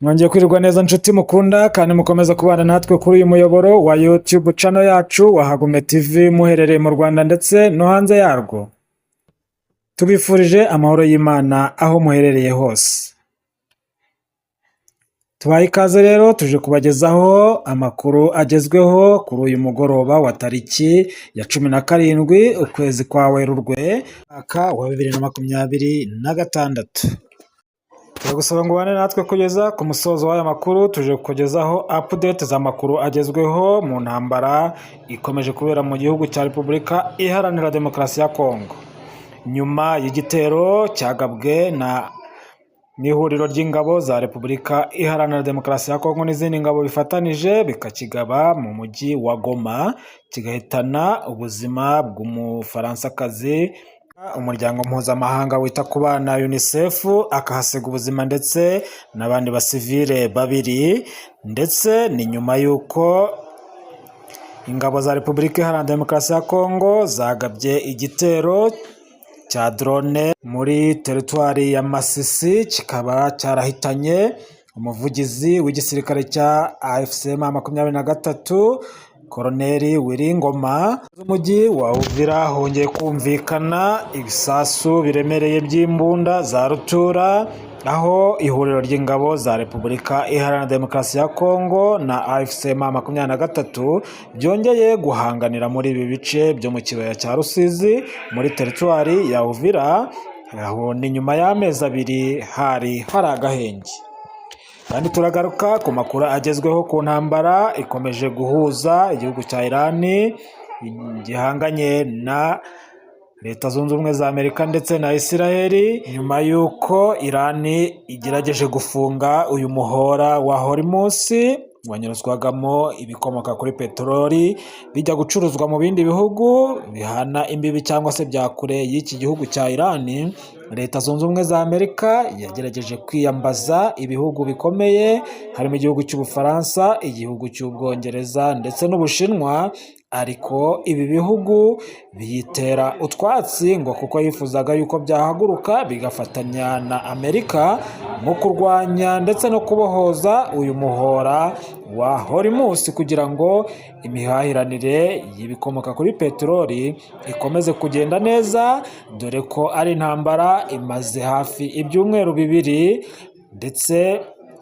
Mwongeye kwirirwa neza nshuti mukunda kandi mukomeza kubana natwe kuri uyu muyoboro wa YouTube channel yacu wa Hagume TV muherereye mu Rwanda ndetse no hanze yarwo. Tubifurije amahoro y'Imana aho muherereye hose. Tubaye ikaze rero tuje kubagezaho amakuru agezweho kuri uyu mugoroba wa tariki ya 17 ukwezi kwa Werurwe mwaka wa 2026. Turagusaba ngo bane natwe kugeza ku musozo w'aya makuru. Tuje kugezaho update z'amakuru agezweho mu ntambara ikomeje kubera mu gihugu cya Repubulika Iharanira Demokarasi ya Kongo, nyuma y'igitero cyagabwe n'ihuriro ry'ingabo za Repubulika Iharanira Demokarasi ya Kongo n'izindi ngabo bifatanije bikakigaba mu mujyi wa Goma, kigahitana ubuzima bw'umufaransakazi. Umuryango mpuzamahanga wita ku bana UNICEF akahasiga ubuzima ndetse n'abandi basivile babiri, ndetse ni nyuma y'uko ingabo za Repubulika Iharanira Demokarasi ya Kongo zagabye igitero cya drone muri teritwari ya Masisi, kikaba cyarahitanye umuvugizi w'igisirikare cya AFC M23 Koloneli Wiringoma. Umujyi wa Uvira hongeye kumvikana ibisasu biremereye by'imbunda za rutura, aho ihuriro ry'ingabo za Repubulika Iharanira Demokarasi ya Kongo na AFC M23 byongeye guhanganira muri ibi bice byo mu kibaya cya Rusizi muri teritwari ya Uvira, aho ni nyuma y'amezi abiri hari agahenge. Kandi turagaruka ku makuru agezweho ku ntambara ikomeje guhuza igihugu cya Irani gihanganye na Leta Zunze Ubumwe za Amerika ndetse na Israeli, nyuma y'uko Irani igerageje gufunga uyu muhora wa Hormuz wanyuruzwagamo ibikomoka kuri peteroli bijya gucuruzwa mu bindi bihugu bihana imbibi cyangwa se bya kure y'iki gihugu cya Irani. Leta Zunze Ubumwe za Amerika yagerageje kwiyambaza ibihugu bikomeye harimo igihugu cy'Ubufaransa, igihugu cy'Ubwongereza ndetse n'Ubushinwa, ariko ibi bihugu biyitera utwatsi ngo kuko yifuzaga yuko byahaguruka bigafatanya na Amerika mu kurwanya ndetse no kubohoza uyu muhora wa Hormuz kugira ngo imihahiranire y'ibikomoka kuri peteroli ikomeze kugenda neza, dore ko ari intambara imaze hafi ibyumweru bibiri ndetse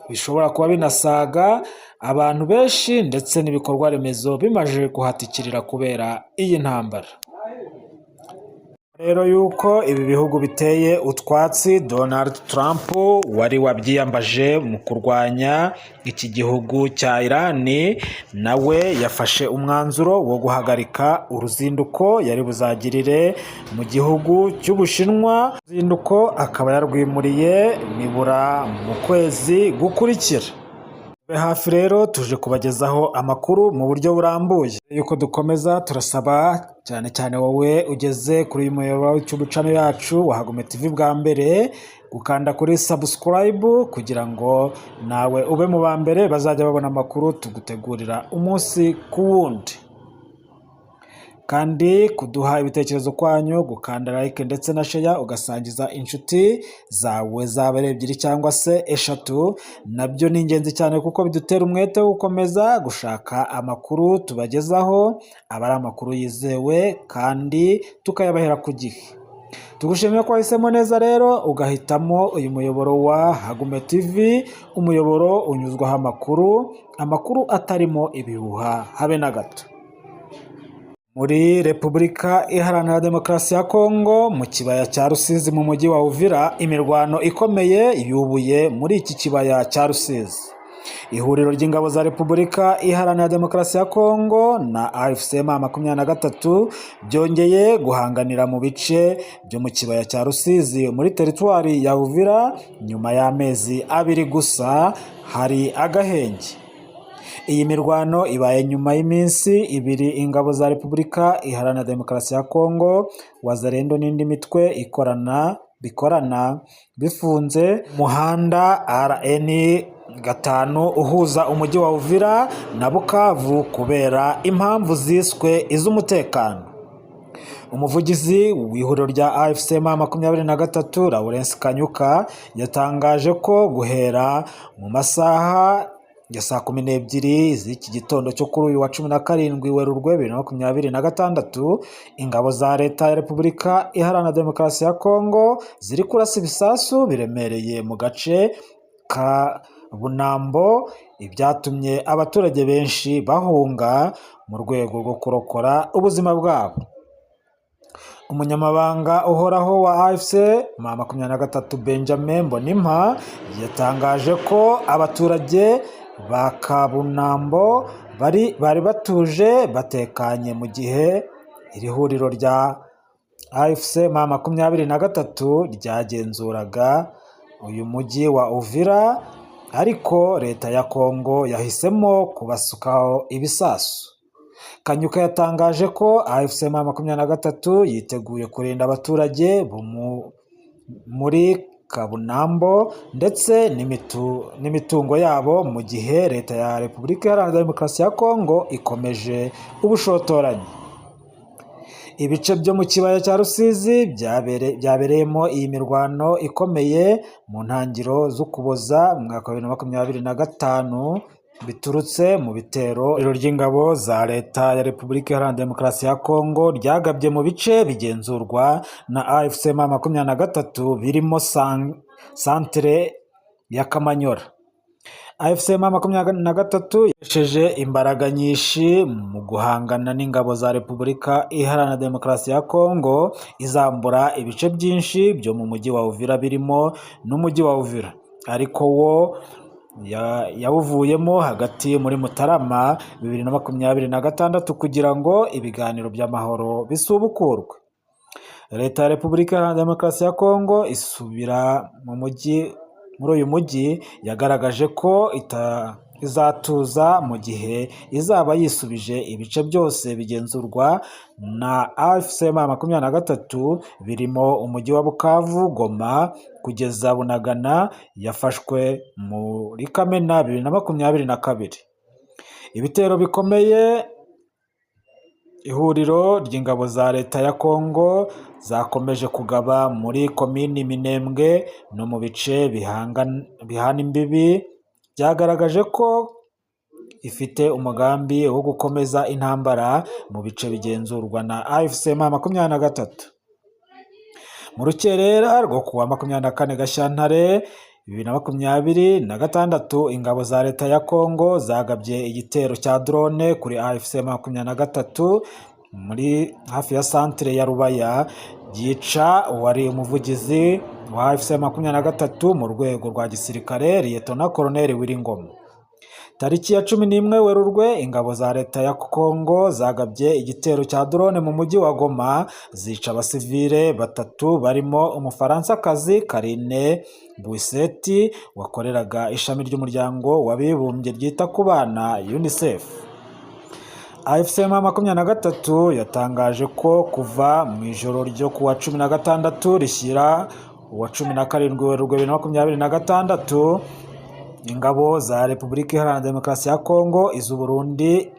bishobora kuba binasaga abantu benshi ndetse n'ibikorwa remezo bimaze kuhatikirira kubera iyi ntambara. Rero yuko ibi bihugu biteye utwatsi, Donald Trump wari wabyiyambaje mu kurwanya iki gihugu cya Irani, nawe yafashe umwanzuro wo guhagarika uruzinduko yari buzagirire mu gihugu cy'Ubushinwa. Uruzinduko akaba yarwimuriye nibura mu kwezi gukurikira. Hafi rero tuje kubagezaho amakuru mu buryo burambuye. Yuko dukomeza turasaba cyane cyane wowe ugeze kuri uyu muyoboro wa YouTube channel yacu wa Hagume TV bwa mbere gukanda kuri subscribe kugira ngo nawe ube mu ba mbere bazajya babona amakuru tugutegurira umunsi ku wundi, kandi kuduha ibitekerezo kwanyu, gukanda like ndetse na share ugasangiza inshuti zawe zaba ari ebyiri cyangwa se eshatu, nabyo ni ingenzi cyane kuko bidutera umwete wo gukomeza gushaka amakuru tubagezaho, aba ari amakuru yizewe kandi tukayabahera ku gihe. Tugushimiye ko wahisemo neza rero ugahitamo uyu muyoboro wa Hagume TV, umuyoboro unyuzwaho amakuru atarimo ibihuha habe na gato. Muri Repubulika Iharanira Demokarasi ya Kongo mu kibaya cya Rusizi mu mujyi wa Uvira, imirwano ikomeye yubuye muri iki kibaya cya Rusizi. Ihuriro ry'ingabo za Repubulika Iharanira Demokarasi ya Kongo na AFC M23 byongeye guhanganira mu bice byo mu kibaya cya Rusizi muri teritwari ya Uvira, nyuma y'amezi abiri gusa hari agahenge. Iyi mirwano ibaye nyuma y'iminsi ibiri ingabo za Repubulika Iharanira Demokarasi ya Kongo, Wazalendo n'indi mitwe bikorana bifunze umuhanda RN5 uhuza umujyi wa Uvira na Bukavu kubera impamvu ziswe iz'umutekano. Umuvugizi w'ihuriro rya AFC M23 Lawrence Kanyuka yatangaje ko guhera mu masaha ya saa 12 z'iki gitondo cyo kuri uyu wa 17 Werurwe 2026 ingabo za leta ya Repubulika Iharanira Demokarasi ya Kongo ziri kurasa ibisasu biremereye mu gace ka Bunambo, ibyatumye abaturage benshi bahunga mu rwego rwo kurokora ubuzima bwabo. Umunyamabanga uhoraho wa AFC M23 Benjamin Mbonimpa yatangaje ko abaturage ba Kabunambo bari batuje batekanye mu gihe iri huriro rya AFC M23 ryagenzuraga uyu mujyi wa Uvira, ariko leta ya Kongo yahisemo kubasukaho ibisasu. Kanyuka yatangaje ko AFC M23 yiteguye kurinda abaturage muri Kabunambo ndetse n'imitungo yabo mu gihe leta ya Repubulika Iharanira Demokarasi ya Kongo ikomeje ubushotoranyi. Ibice byo mu kibaya cya Rusizi byabereyemo iyi mirwano ikomeye mu ntangiriro z'Ukuboza mu mwaka wa 2025 biturutse mu bitero ry'ingabo za leta ya Repubulika Iharanira Demokarasi ya Kongo ryagabye mu bice bigenzurwa na AFC M23 birimo santere ya Kamanyora. AFC M23 yesheje imbaraga nyinshi mu guhangana n'ingabo za Repubulika Iharanira Demokarasi ya Kongo, izambura ibice byinshi byo mu mujyi wa Uvira birimo n'umujyi wa Uvira, ariko wo yawuvuyemo hagati muri Mutarama 2026 kugira ngo ibiganiro by'amahoro bisubukurwe. Leta ya Repubulika Iharanira Demokarasi ya Kongo isubira muri uyu mujyi yagaragaje ko izatuza mu gihe izaba yisubije ibice byose bigenzurwa na AFC M23 birimo umujyi wa Bukavu, Goma kugeza Bunagana yafashwe muri Kamena 2022. Ibitero bikomeye ihuriro ry'ingabo za leta ya Kongo zakomeje kugaba muri komini Minembwe no mu bice bihana imbibi byagaragaje ko ifite umugambi wo gukomeza intambara mu bice bigenzurwa na AFC M23. Mu rukerera rwo kuwa 24 Gashyantare 2026 ingabo za leta ya Kongo zagabye igitero cya drone kuri AFC M23 muri hafi ya santere ya Rubaya, yica wari umuvugizi wa AFC M23 mu rwego rwa gisirikare Lieutenant Colonel Wiringoma. Tariki ya 11 Werurwe ingabo za leta ya Kongo zagabye igitero cya drone mu mujyi wa Goma, zica abasivile batatu barimo Umufaransakazi Karine Buiseti wakoreraga ishami ry'umuryango w'abibumbye ryita ku bana UNICEF. AFC M23 yatangaje ko kuva mu ijoro ryo kuwa 16 rishyira uwa 17 Werurwe 2026 ingabo za Repubulika Iharanira Demokarasi ya Kongo, iz'u Burundi,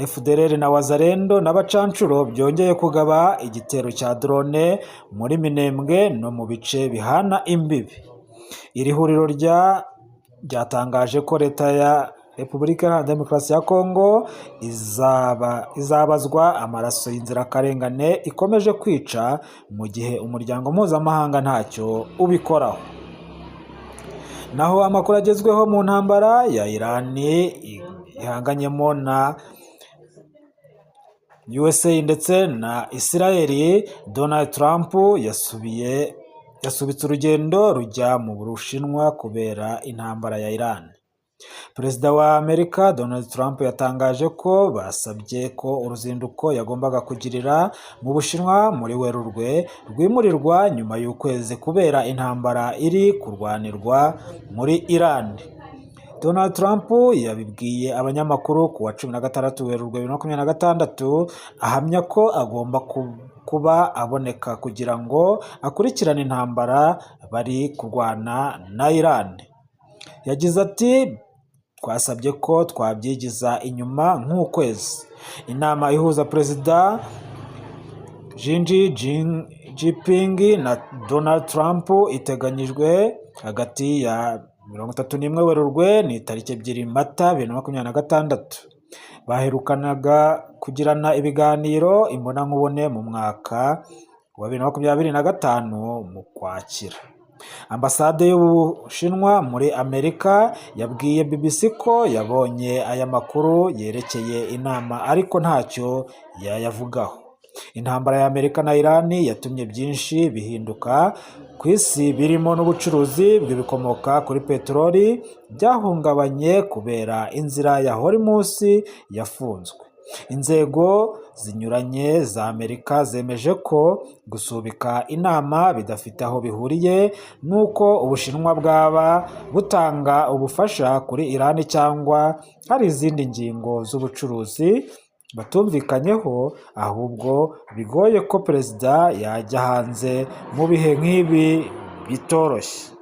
FDLR na Wazalendo n'abacancuro byongeye kugaba igitero cya drone muri Minembwe no mu bice bihana imbibi. Iri huriro ryatangaje ko leta ya Repubulika Iharanira Demokarasi ya Kongo izabazwa amaraso y'inzirakarengane ikomeje kwica mu gihe umuryango mpuzamahanga ntacyo ubikoraho. Naho amakuru agezweho mu ntambara ya Iran ihanganyemo na USA ndetse na Israel, Donald Trump yasubitse urugendo rujya mu Bushinwa kubera intambara ya Iran. Perezida wa Amerika Donald Trump yatangaje ko basabye ko uruzinduko yagombaga kugirira mu Bushinwa muri Werurwe rwimurirwa nyuma y'ukwezi kubera intambara iri kurwanirwa muri Iran. Donald Trump yabibwiye abanyamakuru ku wa 16 Werurwe 2026 ahamya ko agomba kuba aboneka kugira ngo akurikirane intambara bari kurwana na Iran. Yagize ati twasabye ko twabyigiza inyuma nk'ukwezi. Inama ihuza Perezida Xi Jinping na Donald Trump iteganyijwe hagati ya 31 Werurwe ni tariki 2 Mata 2026. Baherukanaga kugirana ibiganiro imbonankubone mu mwaka wa 2025 mu Kwakira. Ambasade y'Ubushinwa muri Amerika yabwiye BBC ko yabonye aya makuru yerekeye inama ariko ntacyo yayavugaho. Intambara ya Amerika na Iran yatumye byinshi bihinduka ku isi birimo n'ubucuruzi bw'ibikomoka kuri peteroli byahungabanye kubera inzira ya Hormuz yafunzwe. Inzego zinyuranye za Amerika zemeje ko gusubika inama bidafite aho bihuriye nuko Ubushinwa bwaba butanga ubufasha kuri Iran cyangwa hari izindi ngingo z'ubucuruzi batumvikanyeho, ahubwo bigoye ko perezida yajya hanze mu bihe nk'ibi bitoroshye.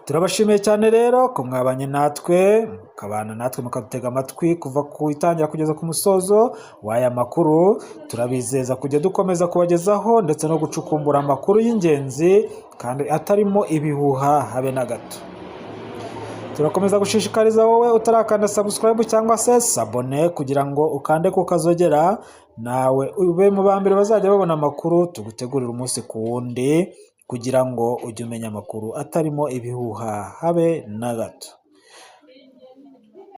Turabashimiye cyane rero ko mwabanye natwe, mukabana natwe mukadutega amatwi kuva ku itangira kugeza ku musozo w'aya makuru. Turabizeza kujya dukomeza kubagezaho ndetse no gucukumbura amakuru y'ingenzi kandi atarimo ibihuha habe na gato. Turakomeza gushishikariza wowe utarakanda subscribe cyangwa se sabone kugira ngo ukande ku kazogera, nawe ube mu bambere bazajya babona amakuru tugutegurira umunsi ku wundi, kugira ngo ujye umenya amakuru atarimo ibihuha habe na gato.